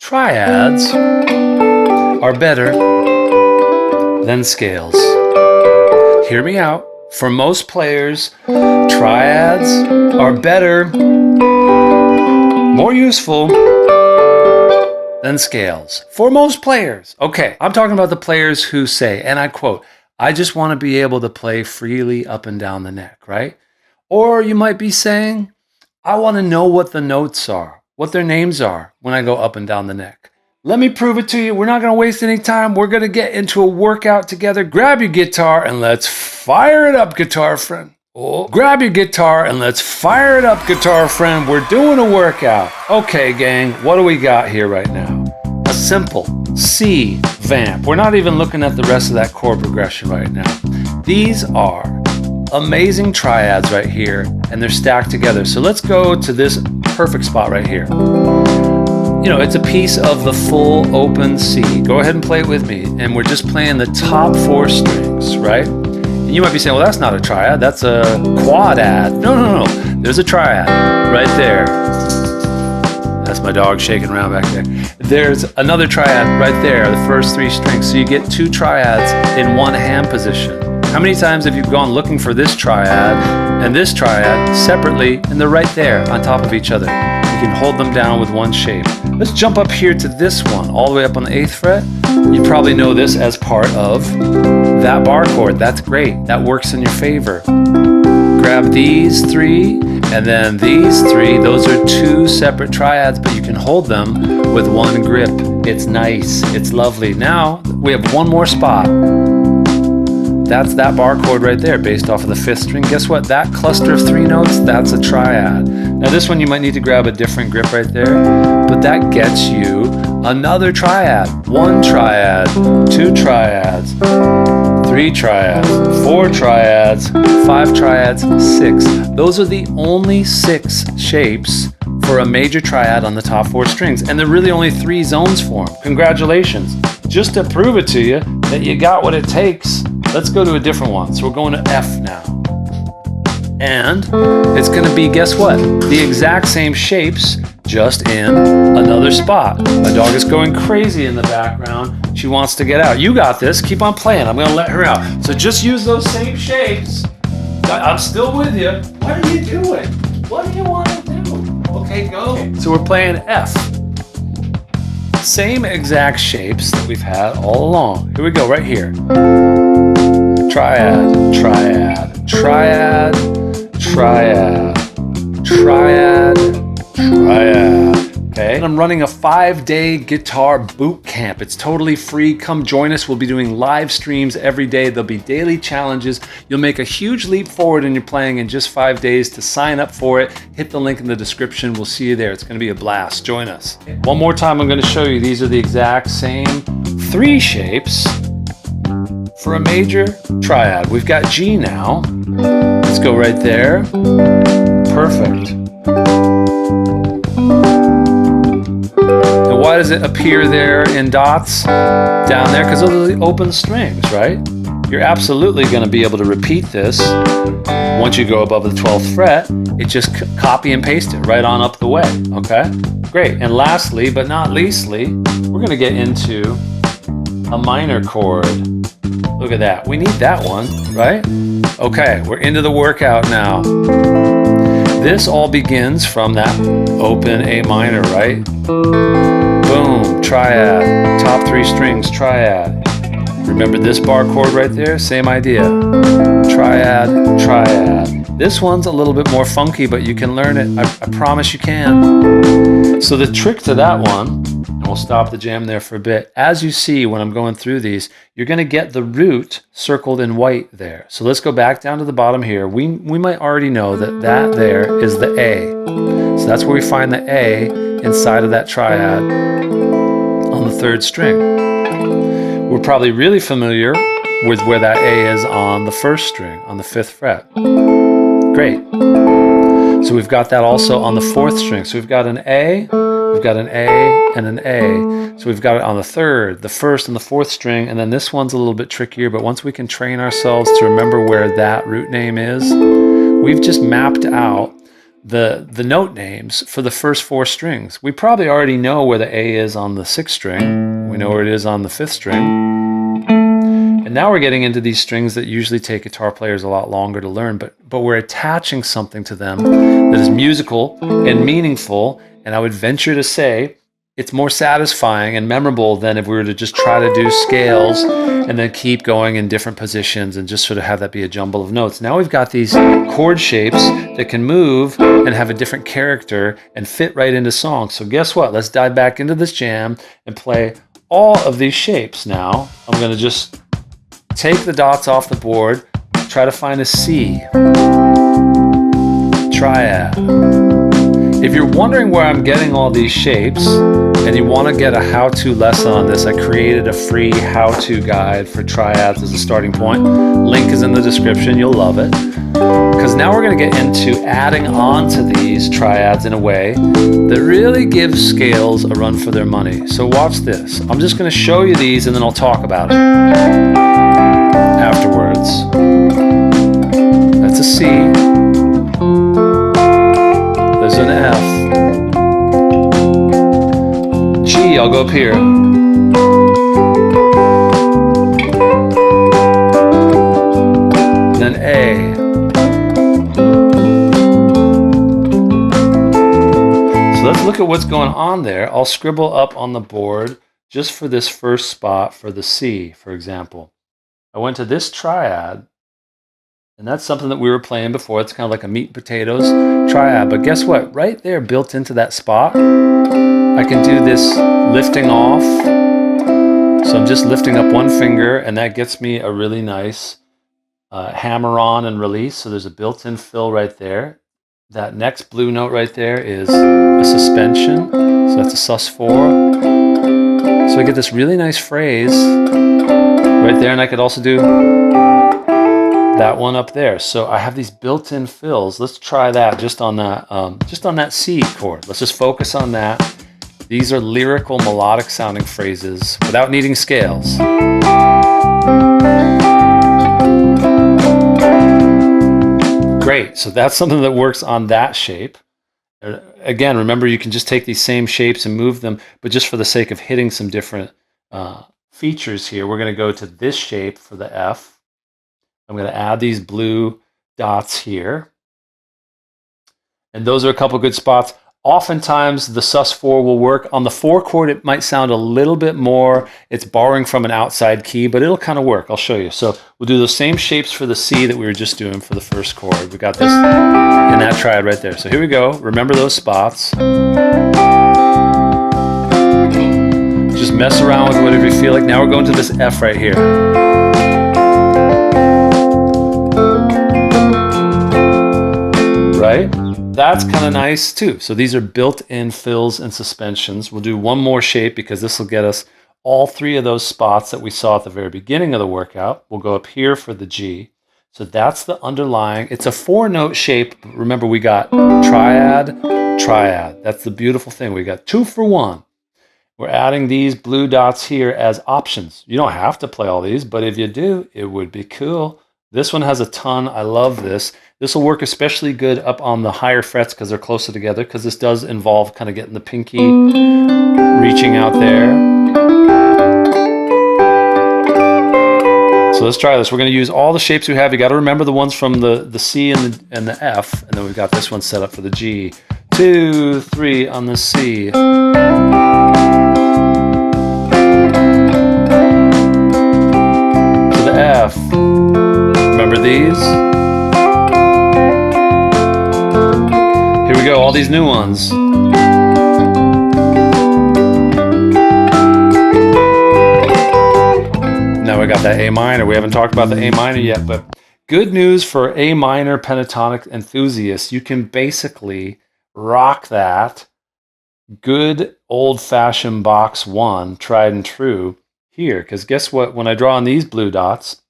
triads are better than scales. Hear me out. For most players, triads are better, more useful than scales. For most players. Okay, I'm talking about the players who say, and I quote, I just want to be able to play freely up and down the neck, right? Or you might be saying, I want to know what the notes are, what their names are when I go up and down the neck. Let me prove it to you. We're not going to waste any time. We're going to get into a workout together. Grab your guitar and let's fire it up, guitar friend. Oh, grab your guitar and let's fire it up, guitar friend. We're doing a workout. Okay, gang, what do we got here right now? A simple C vamp. We're not even looking at the rest of that chord progression right now. These are amazing triads right here, and they're stacked together. So let's go to this perfect spot right here. You know, it's a piece of the full open C. Go ahead and play it with me. And we're just playing the top 4 strings, right? And you might be saying, well, that's not a triad, that's a quadad. No. There's a triad right there. That's my dog shaking around back there. There's another triad right there, the first 3 strings. So you get 2 triads in one hand position. How many times have you gone looking for this triad and this triad separately, and they're right there on top of each other? You can hold them down with one shape. Let's jump up here to this one, all the way up on the 8th fret. You probably know this as part of that bar chord. That's great. That works in your favor. Grab these 3 and then these 3. Those are 2 separate triads, but you can hold them with one grip. It's nice. It's lovely. Now we have one more spot. That's that bar chord right there, based off of the 5th string. Guess what? That cluster of 3 notes, that's a triad. Now this one you might need to grab a different grip right there, but that gets you another triad. 1 triad, 2 triads, 3 triads, 4 triads, 5 triads, 6. Those are the only 6 shapes for a major triad on the top 4 strings, and there are really only 3 zones for them. Congratulations. Just to prove it to you that you got what it takes, let's go to a different one. So we're going to F now. And it's going to be, guess what? The exact same shapes, just in another spot. My dog is going crazy in the background. She wants to get out. You got this. Keep on playing. I'm going to let her out. So just use those same shapes. I'm still with you. What are you doing? What do you want to do? Okay, go. So we're playing F. Same exact shapes that we've had all along. Here we go, right here. Triad, triad, triad, triad, triad, triad. Okay. And I'm running a 5-day guitar boot camp. It's totally free. Come join us. We'll be doing live streams every day. There'll be daily challenges. You'll make a huge leap forward in your playing in just 5 days. To sign up for it, hit the link in the description. We'll see you there. It's going to be a blast. Join us. One more time, I'm going to show you. These are the exact same 3 shapes for a major triad. We've got G now. Let's go right there. Perfect. And why does it appear there in dots down there? Because those are the open strings, right? You're absolutely going to be able to repeat this once you go above the 12th fret. It just copy and paste it right on up the way, okay? Great. And lastly, but not leastly, we're going to get into a minor chord. Look at that. We need that one, right? Okay, we're into the workout now. This all begins from that open A minor, right? Boom, triad. Top 3 strings, triad. Remember this bar chord right there? Same idea. Triad, triad. This one's a little bit more funky, but you can learn it. I promise you can. So the trick to that one, and we'll stop the jam there for a bit. As you see when I'm going through these, you're going to get the root circled in white there. So let's go back down to the bottom here. We might already know that that there is the A. So that's where we find the A inside of that triad on the 3rd string. We're probably really familiar with where that A is on the 1st string, on the 5th fret. Great. So we've got that also on the 4th string. So we've got an A, we've got an A, and an A. So we've got it on the 3rd, the 1st, and the 4th string. And then this one's a little bit trickier, but once we can train ourselves to remember where that root name is, we've just mapped out the note names for the first 4 strings. We probably already know where the A is on the 6th string. We know where it is on the 5th string. And now we're getting into these strings that usually take guitar players a lot longer to learn, but we're attaching something to them that is musical and meaningful, and I would venture to say it's more satisfying and memorable than if we were to just try to do scales and then keep going in different positions and just sort of have that be a jumble of notes. Now we've got these chord shapes that can move and have a different character and fit right into songs. So guess what? Let's dive back into this jam and play all of these shapes now. I'm going to just take the dots off the board, try to find a C. Triad. If you're wondering where I'm getting all these shapes and you want to get a how-to lesson on this, I created a free how-to guide for triads as a starting point. Link is in the description. You'll love it. Because now we're going to get into adding on to these triads in a way that really gives scales a run for their money. So watch this. I'm just going to show you these and then I'll talk about it afterwards. That's a C. There's an F. G, I'll go up here. Then A. So let's look at what's going on there. I'll scribble up on the board just for this first spot for the C, for example. I went to this triad, and that's something that we were playing before. It's kind of like a meat and potatoes triad. But guess what? Right there, built into that spot, I can do this lifting off. So I'm just lifting up one finger, and that gets me a really nice hammer on and release. So there's a built-in fill right there. That next blue note right there is a suspension. So that's a sus4. So I get this really nice phrase right there, and I could also do that one up there. So I have these built-in fills. Let's try that just on that C chord. Let's just focus on that. These are lyrical, melodic sounding phrases without needing scales. Great, so that's something that works on that shape. Again, remember you can just take these same shapes and move them, but just for the sake of hitting some different features here, we're going to go to this shape for the F. I'm going to add these blue dots here. And those are a couple good spots. Oftentimes the sus4 will work. On the 4 chord, it might sound a little bit more. It's borrowing from an outside key, but it'll kind of work. I'll show you. So we'll do those same shapes for the C that we were just doing for the first chord. We got this in that triad right there. So here we go. Remember those spots. Just mess around with whatever you feel like. Now we're going to this F right here. Right? That's kind of nice too. So these are built-in fills and suspensions. We'll do one more shape because this will get us all 3 of those spots that we saw at the very beginning of the workout. We'll go up here for the G. So that's the underlying. It's a 4-note shape. Remember, we got triad, triad. That's the beautiful thing. We got 2 for 1. We're adding these blue dots here as options. You don't have to play all these, but if you do, it would be cool. This one has a ton. I love this. This will work especially good up on the higher frets because they're closer together, because this does involve kind of getting the pinky reaching out there. So let's try this. We're going to use all the shapes we have. You got to remember the ones from the C and the F, and then we've got this one set up for the G. 2, 3 on the C. To the F. Remember these? Here we go, all these new ones. Now we got that A minor. We haven't talked about the A minor yet, but good news for A minor pentatonic enthusiasts. You can basically rock that good old-fashioned box 1, tried and true, here. Because guess what? When I draw on these blue dots,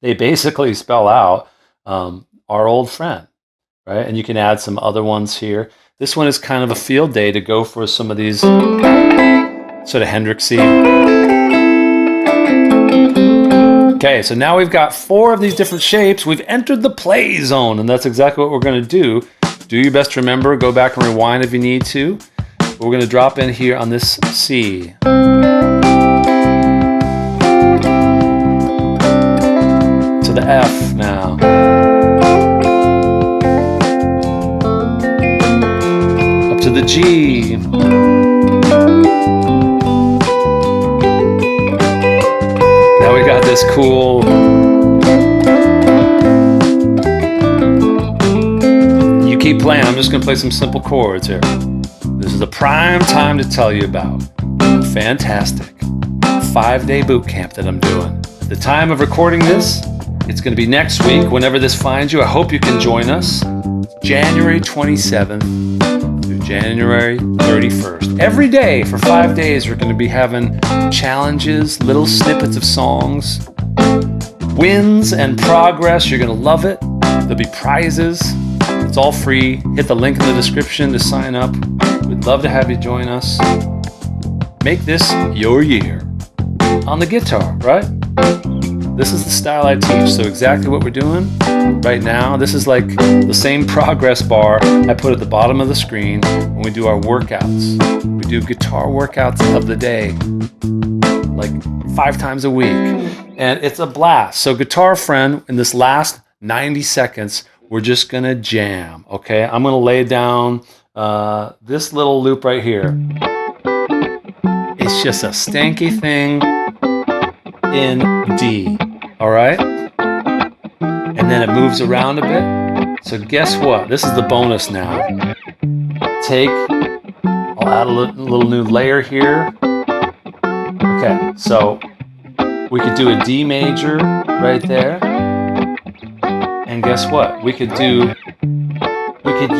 they basically spell out our old friend. Right? And you can add some other ones here. This one is kind of a field day to go for some of these sort of Hendrixy. Okay, so now we've got 4 of these different shapes. We've entered the play zone, and that's exactly what we're going to do. Do your best to remember. Go back and rewind if you need to. But we're going to drop in here on this C. To the F now. Up to the G. Now we got this cool. You keep playing. I'm just going to play some simple chords here. This is the prime time to tell you about a fantastic 5-day boot camp that I'm doing. At the time of recording this, it's going to be next week, whenever this finds you. I hope you can join us. January 27th through January 31st. Every day for 5 days, we're going to be having challenges, little snippets of songs, wins and progress. You're going to love it. There'll be prizes. It's all free. Hit the link in the description to sign up. We'd love to have you join us. Make this your year. On the guitar, right? This is the style I teach, so exactly what we're doing right now. This is like the same progress bar I put at the bottom of the screen when we do our workouts. We do guitar workouts of the day, like 5 times a week. And it's a blast. So guitar friend, in this last 90 seconds, we're just gonna jam, okay? I'm gonna lay down this little loop right here. It's just a stanky thing in D, all right? And then it moves around a bit. So guess what? This is the bonus now. I'll add a little new layer here. Okay, so we could do a D major right there. And guess what? We could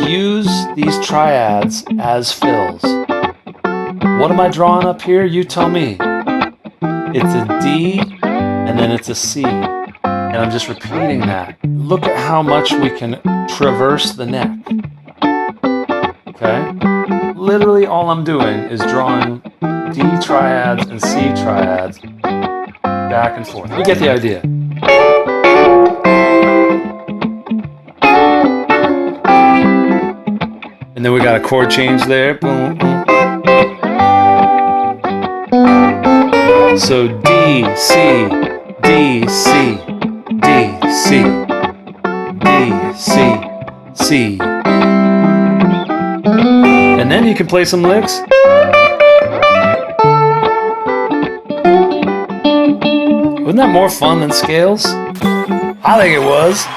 use these triads as fills. What am I drawing up here? You tell me. It's a D, and then it's a C. And I'm just repeating that. Look at how much we can traverse the neck. Okay? Literally all I'm doing is drawing D triads and C triads back and forth. You get the idea. And then we got a chord change there. Boom, boom. So D, C, D, C, D, C, D, C, C. And then you can play some licks. Wasn't that more fun than scales? I think it was.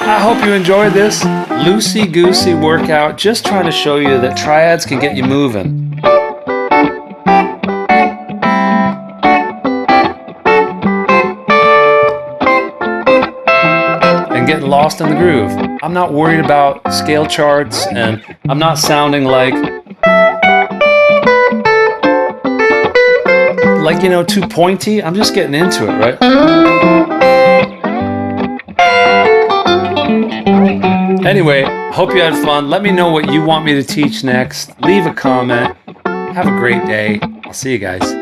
I hope you enjoyed this loosey-goosey workout, just trying to show you that triads can get you moving. And getting lost in the groove. I'm not worried about scale charts, and I'm not sounding like too pointy. I'm just getting into it, right? Anyway, hope you had fun. Let me know what you want me to teach next. Leave a comment. Have a great day. I'll see you guys.